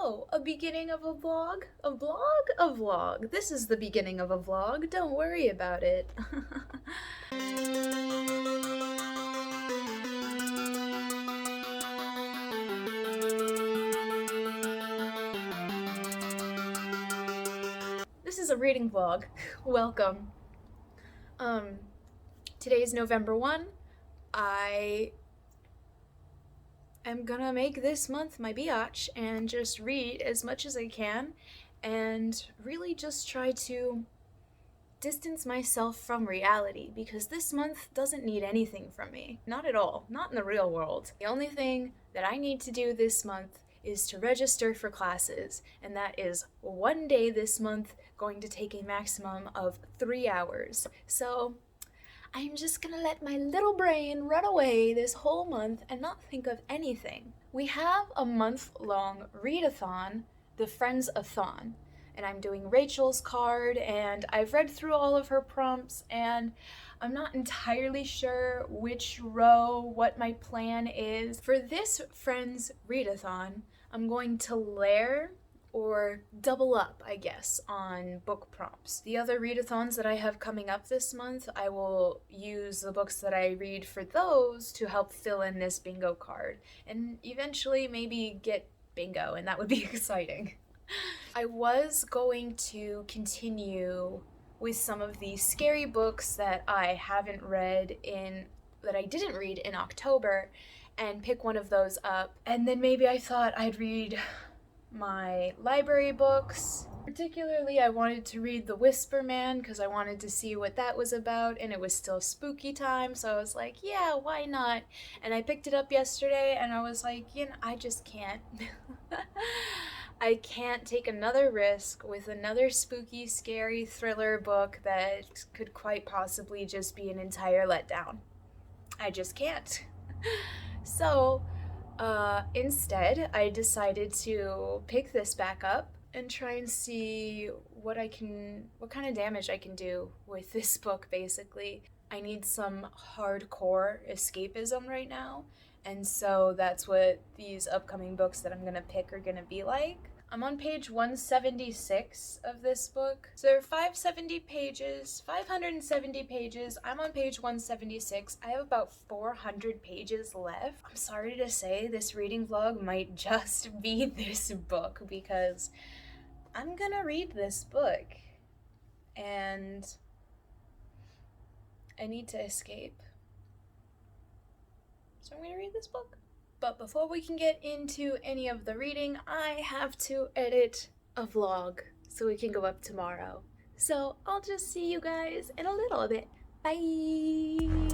Oh, a beginning of a vlog? A vlog? A vlog. This is the beginning of a vlog. Don't worry about it. This is a reading vlog. Welcome. Today's November 1. I am gonna make this month my biatch and just read as much as I can and really just try to distance myself from reality, because this month doesn't need anything from me. Not at all. Not in the real world. The only thing that I need to do this month is to register for classes, and that is one day this month, going to take a maximum of 3 hours. So I'm just gonna let my little brain run away this whole month and not think of anything. We have a month-long read-a-thon, the Friends-a-thon, and I'm doing Rachel's card, and I've read through all of her prompts, and I'm not entirely sure which row, what my plan is. For this Friends read-a-thon, I'm going to layer or double up, I guess, on book prompts. The other read-a-thons that I have coming up this month, I will use the books that I read for those to help fill in this bingo card, and eventually maybe get bingo, and that would be exciting. I was going to continue with some of the scary books that I haven't read that I didn't read in October, and pick one of those up, and then maybe I thought I'd read my library books. Particularly, I wanted to read The Whisper Man because I wanted to see what that was about, and it was still spooky time, so I was like, yeah, why not? And I picked it up yesterday, and I was like, I just can't. I can't take another risk with another spooky, scary thriller book that could quite possibly just be an entire letdown. I just can't. So, instead, I decided to pick this back up and try and see what kind of damage I can do with this book, basically. I need some hardcore escapism right now, and so that's what these upcoming books that I'm gonna pick are gonna be like. I'm on page 176 of this book. So there are 570 pages, 570 pages. I'm on page 176. I have about 400 pages left. I'm sorry to say this reading vlog might just be this book, because I'm gonna read this book and I need to escape. So I'm gonna read this book. But before we can get into any of the reading, I have to edit a vlog so it can go up tomorrow. So I'll just see you guys in a little bit. Bye!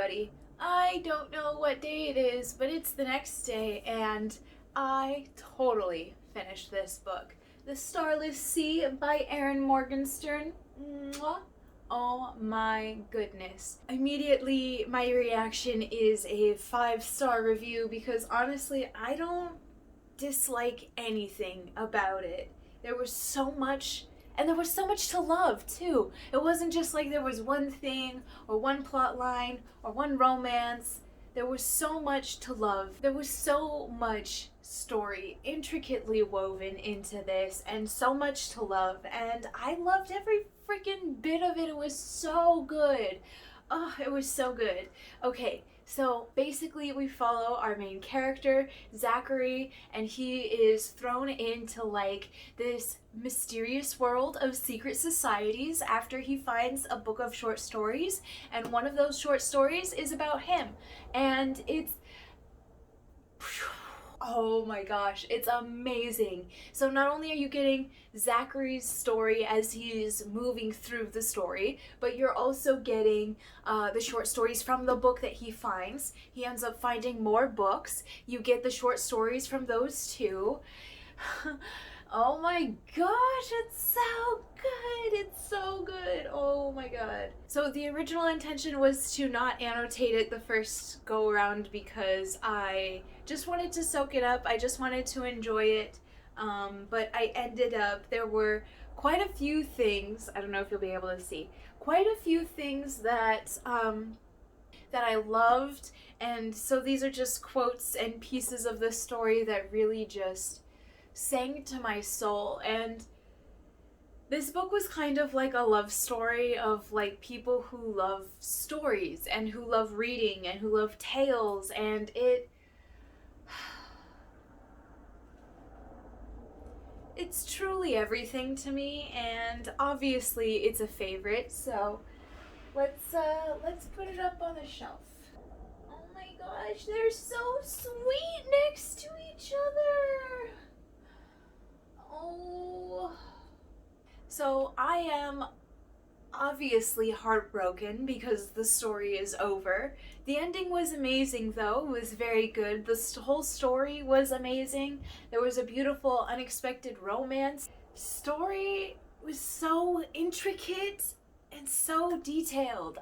everybody. I don't know what day it is, but it's the next day, and I totally finished this book. The Starless Sea by Erin Morgenstern. Mwah. Oh my goodness. Immediately, my reaction is a 5-star review because honestly, I don't dislike anything about it. There was so much, and there was so much to love too. It wasn't just like there was one thing or one plot line or one romance. There was so much to love. There was so much story intricately woven into this and so much to love, and I loved every freaking bit of it. It was so good. Oh, it was so good. Okay, so basically we follow our main character, Zachary, and he is thrown into like this mysterious world of secret societies after he finds a book of short stories, and one of those short stories is about him. And it's oh my gosh, it's amazing. So not only are you getting Zachary's story as he's moving through the story, but you're also getting the short stories from the book that he finds. He ends up finding more books. You get the short stories from those too. Oh my gosh, it's so good. It's so good. Oh my god. So the original intention was to not annotate it the first go around because I just wanted to soak it up. I just wanted to enjoy it. But I ended up, there were quite a few things, I don't know if you'll be able to see, quite a few things that I loved. And so these are just quotes and pieces of the story that really just sang to my soul. And this book was kind of like a love story of like people who love stories and who love reading and who love tales, and it's truly everything to me, and obviously it's a favorite, so let's put it up on the shelf. Oh my gosh, they're so sweet next to each other. Oh. So I am obviously heartbroken because the story is over. The ending was amazing though. It was very good. The whole story was amazing. There was a beautiful unexpected romance. Story was so intricate and so detailed.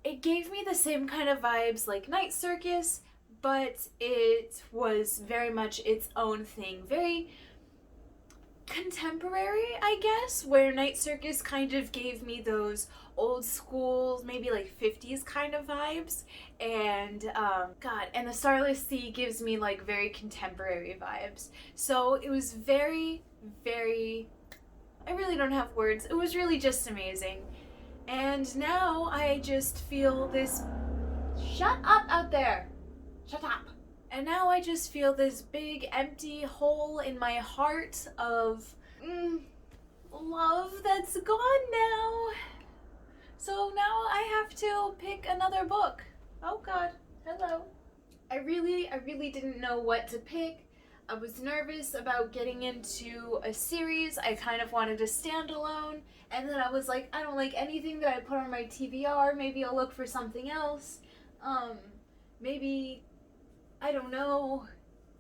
It gave me the same kind of vibes like Night Circus, but it was very much its own thing. Very contemporary, I guess, where Night Circus kind of gave me those old school, maybe like 50s kind of vibes, and God, and the Starless Sea gives me like very contemporary vibes. So it was very, very, I really don't have words. It was really just amazing. And now I just feel this, shut up out there, shut up. And now I just feel this big empty hole in my heart of love that's gone now. So now I have to pick another book. Oh god, hello. I really didn't know what to pick. I was nervous about getting into a series. I kind of wanted a standalone, and then I was like, I don't like anything that I put on my TBR. Maybe I'll look for something else. Maybe, I don't know.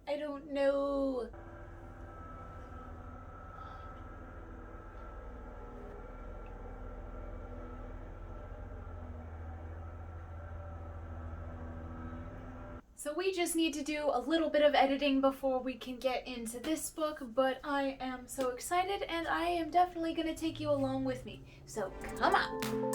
I don't know. So we just need to do a little bit of editing before we can get into this book, but I am so excited and I am definitely going to take you along with me. So come on.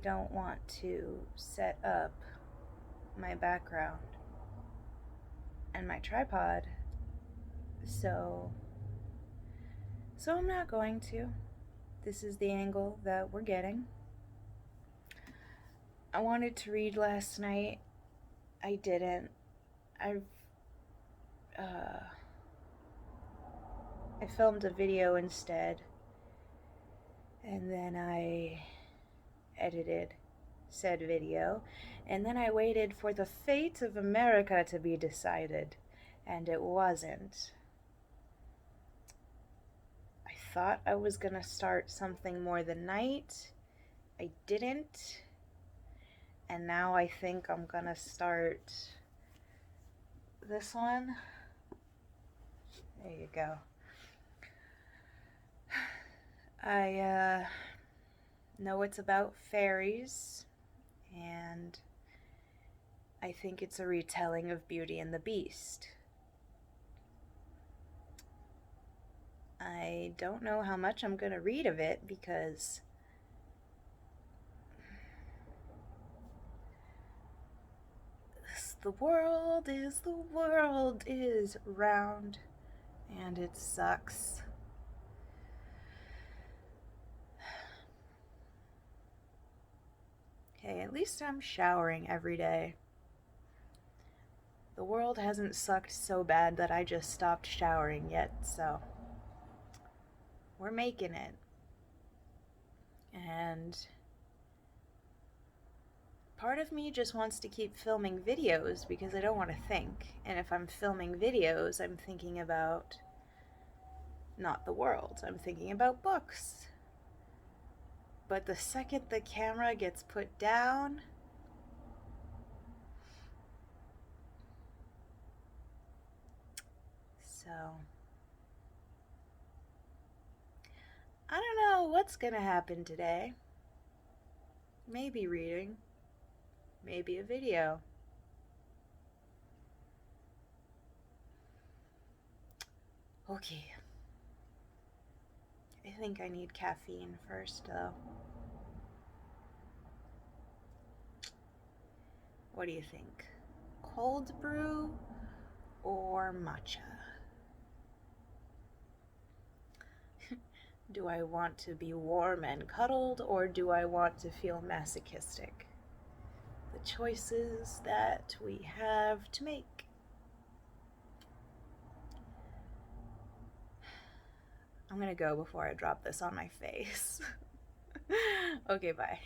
Don't want to set up my background and my tripod, so I'm not going to. This is the angle that we're getting. I wanted to read last night. I didn't. I filmed a video instead, and then I edited said video, and then I waited for the fate of America to be decided, and it wasn't. I thought I was gonna start something more than night. I didn't. And now I think I'm gonna start this one. There you go. I know it's about fairies, and I think it's a retelling of Beauty and the Beast. I don't know how much I'm gonna read of it because the world is round, and it sucks. Hey, at least I'm showering every day. The world hasn't sucked so bad that I just stopped showering yet, so we're making it. And part of me just wants to keep filming videos because I don't want to think. And if I'm filming videos, I'm thinking about not the world. I'm thinking about books. But the second the camera gets put down, so I don't know what's gonna happen today. Maybe reading, maybe a video. Okay. I think I need caffeine first, though. What do you think? Cold brew or matcha? Do I want to be warm and cuddled, or do I want to feel masochistic? The choices that we have to make. I'm gonna go before I drop this on my face. Okay, bye.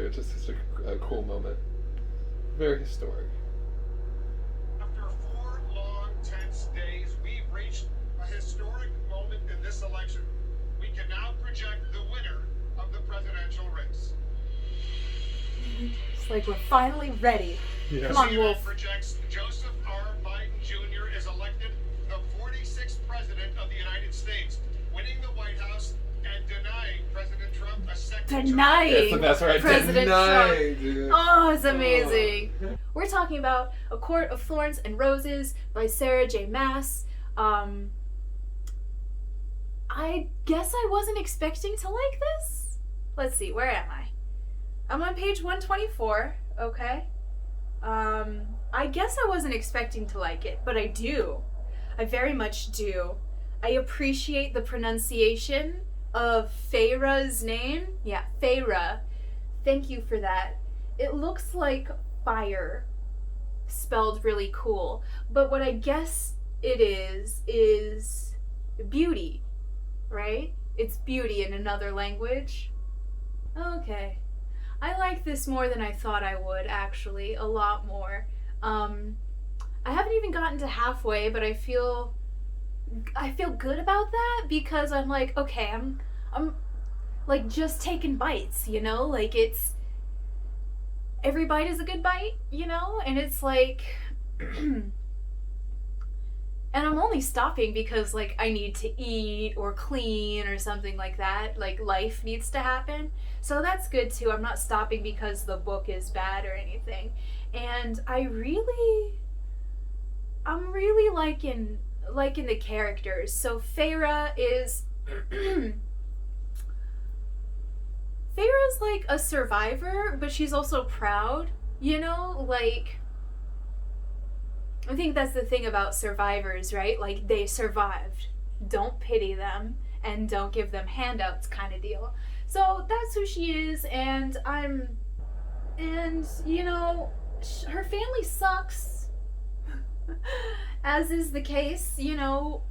It's just such a cool moment. Very historic. After 4 long, tense days, we've reached a historic moment in this election. We can now project the winner of the presidential race. It's like we're finally ready. Yeah. Come on, Wolf. Projects Joseph R. Biden Jr. is elected the 46th president of the United States, winning the White House and denying President Trump a second term. Denying That's the best right. President Denying, Trump. dude. Oh, it's amazing. We're talking about A Court of Thorns and Roses by Sarah J. Maas. I guess I wasn't expecting to like this. Let's see, where am I? I'm on page 124, okay? I guess I wasn't expecting to like it, but I do. I very much do. I appreciate the pronunciation of Feyre's name. Yeah, Feyre. Thank you for that. It looks like fire, spelled really cool. But what I guess it is beauty, right? It's beauty in another language. Okay. I like this more than I thought I would, actually. A lot more. I haven't even gotten to halfway, but I feel good about that because I'm like, okay, I'm like just taking bites, you know? Like it's every bite is a good bite, you know? And it's like and I'm only stopping because like I need to eat or clean or something like that. Like life needs to happen. So that's good too. I'm not stopping because the book is bad or anything. And I'm really liking the characters. So Feyre is Feyre's like a survivor, but she's also proud, you know? Like I think that's the thing about survivors, right? Like they survived. Don't pity them and don't give them handouts kind of deal. So that's who she is, and you know, her family sucks, as is the case, you know,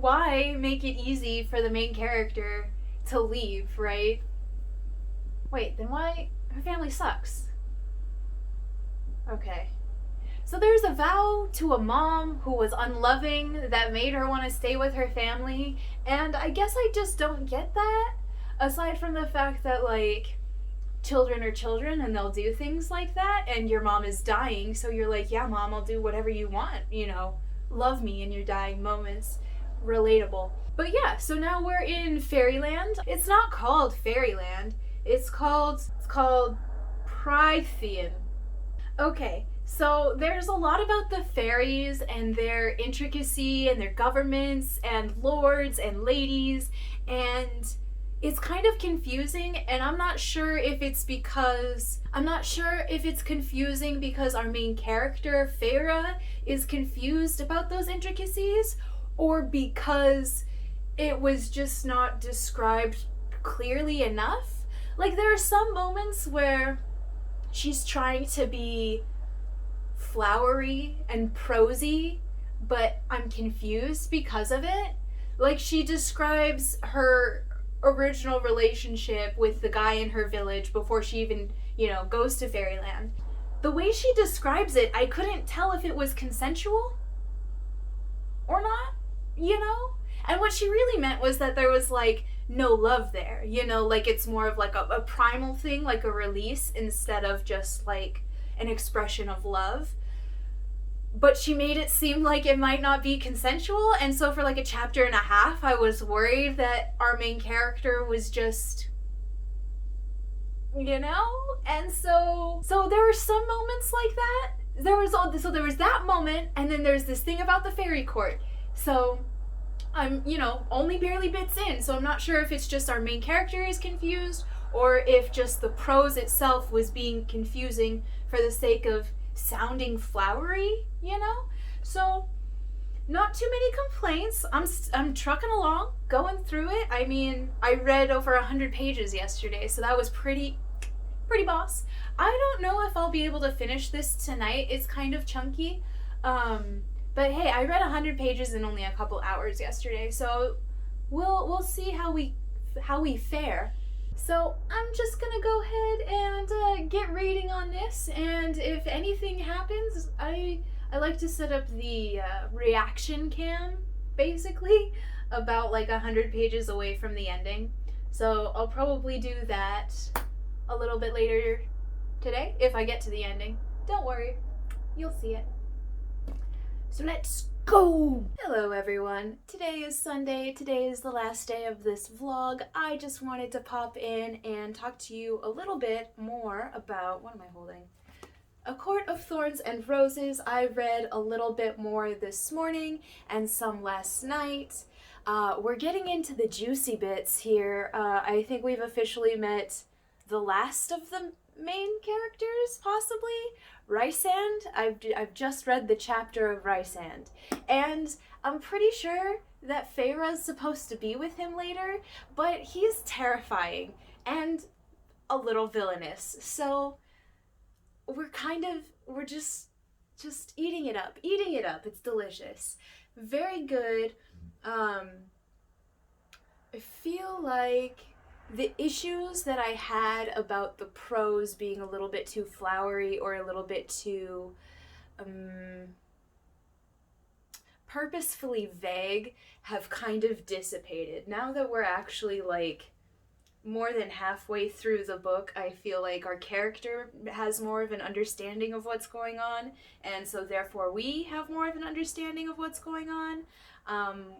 why make it easy for the main character to leave, right? Wait, then why, her family sucks. Okay. So there's a vow to a mom who was unloving that made her want to stay with her family, and I guess I just don't get that. Aside from the fact that, like, children are children and they'll do things like that, and your mom is dying, so you're like, yeah, mom, I'll do whatever you want, you know, love me in your dying moments. Relatable. But yeah, so now we're in Fairyland. It's not called Fairyland. It's called Prythian. Okay, so there's a lot about the fairies and their intricacy and their governments and lords and ladies, and it's kind of confusing, and I'm not sure if it's confusing because our main character, Feyre, is confused about those intricacies, or because it was just not described clearly enough. Like, there are some moments where she's trying to be flowery and prosy, but I'm confused because of it. Like, she describes her original relationship with the guy in her village before she even, you know, goes to Fairyland. The way she describes it, I couldn't tell if it was consensual or not, you know? And what she really meant was that there was, like, no love there, you know? Like, it's more of, like, a primal thing, like a release, instead of just, like, an expression of love. But she made it seem like it might not be consensual, and so for like a chapter and a half, I was worried that our main character was just, you know? And so there were some moments like that. There was that moment, and then there's this thing about the fairy court. So I'm, you know, only barely bits in, so I'm not sure if it's just our main character is confused, or if just the prose itself was being confusing for the sake of sounding flowery, you know? So not too many complaints. I'm trucking along, going through it. I mean, I read over 100 pages yesterday, so that was pretty boss. I don't know if I'll be able to finish this tonight. It's kind of chunky. But hey, I read 100 pages in only a couple hours yesterday, so we'll see how we fare. So I'm just gonna go ahead and get reading on this, and if anything happens, I like to set up the reaction cam, basically, about like 100 pages away from the ending. So I'll probably do that a little bit later today if I get to the ending. Don't worry, you'll see it. So let's go! Hello everyone. Today is Sunday. Today is the last day of this vlog. I just wanted to pop in and talk to you a little bit more about, what am I holding? A Court of Thorns and Roses. I read a little bit more this morning and some last night. We're getting into the juicy bits here. I think we've officially met the last of the main characters, possibly. Rysand. I've just read the chapter of Rysand, and I'm pretty sure that Feyre's supposed to be with him later, but he's terrifying and a little villainous. So we're just eating it up. It's delicious. Very good. I feel like the issues that I had about the prose being a little bit too flowery or a little bit too purposefully vague have kind of dissipated. Now that we're actually like more than halfway through the book, I feel like our character has more of an understanding of what's going on, and so therefore we have more of an understanding of what's going on.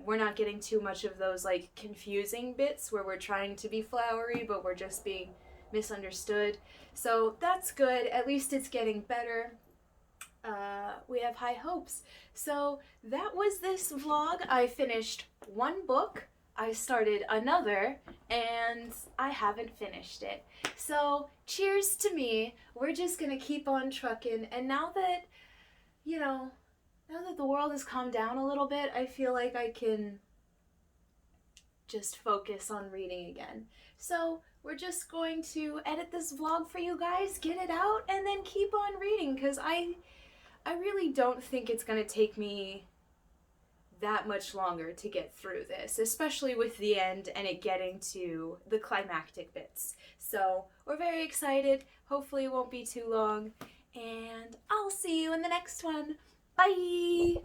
We're not getting too much of those like confusing bits where we're trying to be flowery but we're just being misunderstood. So that's good. At least it's getting better. We have high hopes. So that was this vlog. I finished one book, I started another, and I haven't finished it. So cheers to me. We're just gonna keep on trucking, and now that the world has calmed down a little bit, I feel like I can just focus on reading again. So we're just going to edit this vlog for you guys, get it out, and then keep on reading, because I really don't think it's gonna take me that much longer to get through this, especially with the end and it getting to the climactic bits. So we're very excited. Hopefully it won't be too long, and I'll see you in the next one. Bye!